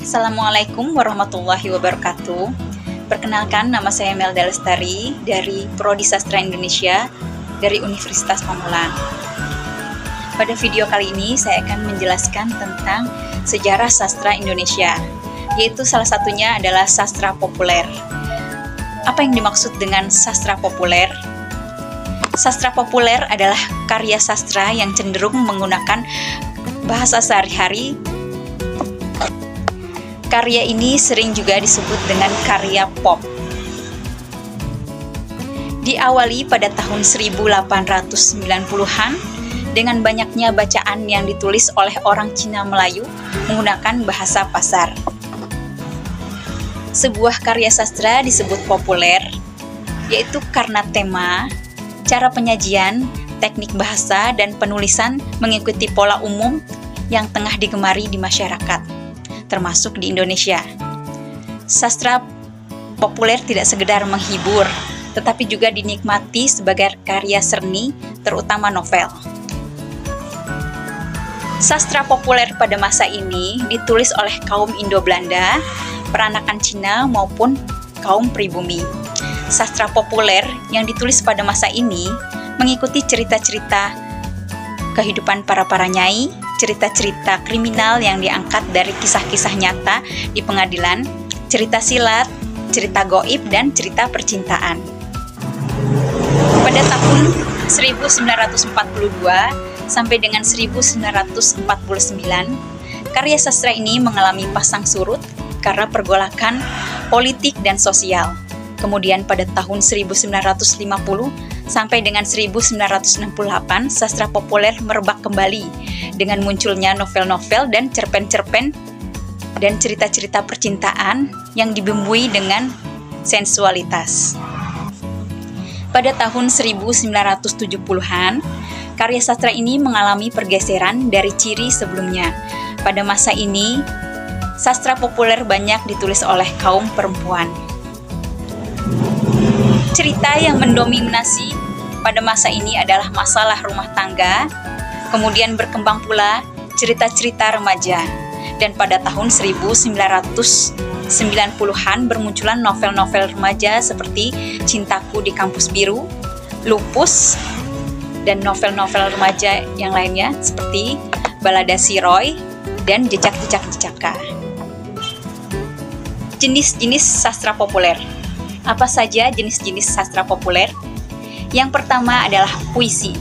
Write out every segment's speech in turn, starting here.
Assalamualaikum warahmatullahi wabarakatuh. Perkenalkan, nama saya Melda Lestari dari Prodi Sastra Indonesia dari Universitas Pamulang. Pada video kali ini saya akan menjelaskan tentang sejarah sastra Indonesia, yaitu salah satunya adalah sastra populer. Apa yang dimaksud dengan sastra populer? Sastra populer adalah karya sastra yang cenderung menggunakan bahasa sehari-hari. Karya ini sering juga disebut dengan karya pop. Diawali pada tahun 1890-an dengan banyaknya bacaan yang ditulis oleh orang Cina Melayu menggunakan bahasa pasar. Sebuah karya sastra disebut populer, yaitu karena tema, cara penyajian, teknik bahasa, dan penulisan mengikuti pola umum yang tengah digemari di masyarakat, termasuk di Indonesia. Sastra populer tidak sekedar menghibur, tetapi juga dinikmati sebagai karya seni, terutama novel. Sastra populer pada masa ini ditulis oleh kaum Indo-Belanda, peranakan Cina maupun kaum pribumi. Sastra populer yang ditulis pada masa ini mengikuti cerita-cerita kehidupan para nyai, cerita-cerita kriminal yang diangkat dari kisah-kisah nyata di pengadilan, cerita silat, cerita goib, dan cerita percintaan. Pada tahun 1942 sampai dengan 1949, karya sastra ini mengalami pasang surut karena pergolakan politik dan sosial. Kemudian pada tahun 1950 sampai dengan 1968, sastra populer merebak kembali dengan munculnya novel-novel dan cerpen-cerpen dan cerita-cerita percintaan yang dibumbui dengan sensualitas. Pada tahun 1970-an, karya sastra ini mengalami pergeseran dari ciri sebelumnya. Pada masa ini, sastra populer banyak ditulis oleh kaum perempuan. Cerita yang mendominasi pada masa ini adalah masalah rumah tangga, kemudian berkembang pula cerita-cerita remaja, dan pada tahun 1990-an bermunculan novel-novel remaja seperti Cintaku di Kampus Biru, Lupus, dan novel-novel remaja yang lainnya seperti Balada Si Roy dan Jejak-Jejak Jejaka. Jenis-jenis sastra populer. Apa saja jenis-jenis sastra populer? Yang pertama adalah puisi.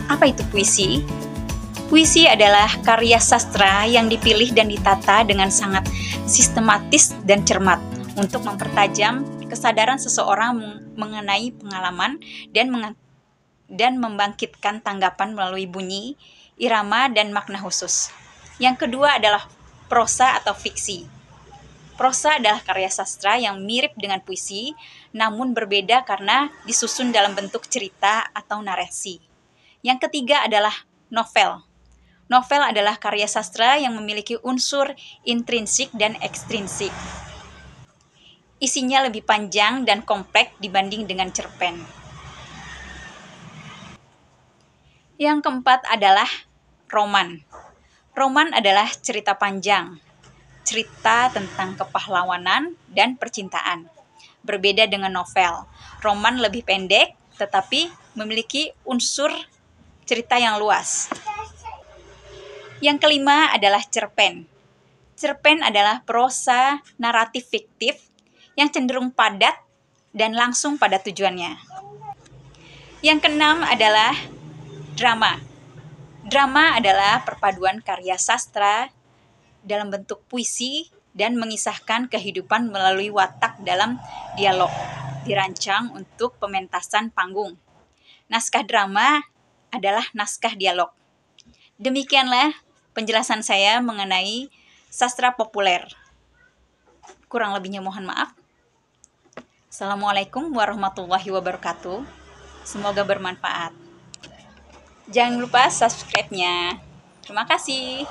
Apa itu puisi? Puisi adalah karya sastra yang dipilih dan ditata dengan sangat sistematis dan cermat untuk mempertajam kesadaran seseorang mengenai pengalaman dan membangkitkan tanggapan melalui bunyi, irama, dan makna khusus. Yang kedua adalah prosa atau fiksi. Prosa adalah karya sastra yang mirip dengan puisi, namun berbeda karena disusun dalam bentuk cerita atau narasi. Yang ketiga adalah novel. Novel adalah karya sastra yang memiliki unsur intrinsik dan ekstrinsik. Isinya lebih panjang dan kompleks dibanding dengan cerpen. Yang keempat adalah roman. Roman adalah cerita panjang, cerita tentang kepahlawanan dan percintaan. Berbeda dengan novel, roman lebih pendek tetapi memiliki unsur cerita yang luas. Yang kelima adalah cerpen. Cerpen adalah prosa naratif fiktif yang cenderung padat dan langsung pada tujuannya. Yang keenam adalah drama. Drama adalah perpaduan karya sastra dalam bentuk puisi dan mengisahkan kehidupan melalui watak dalam dialog, dirancang untuk pementasan panggung. Naskah drama adalah naskah dialog. Demikianlah penjelasan saya mengenai sastra populer. Kurang lebihnya mohon maaf. Assalamualaikum warahmatullahi wabarakatuh. Semoga bermanfaat. Jangan lupa subscribe-nya. Terima kasih.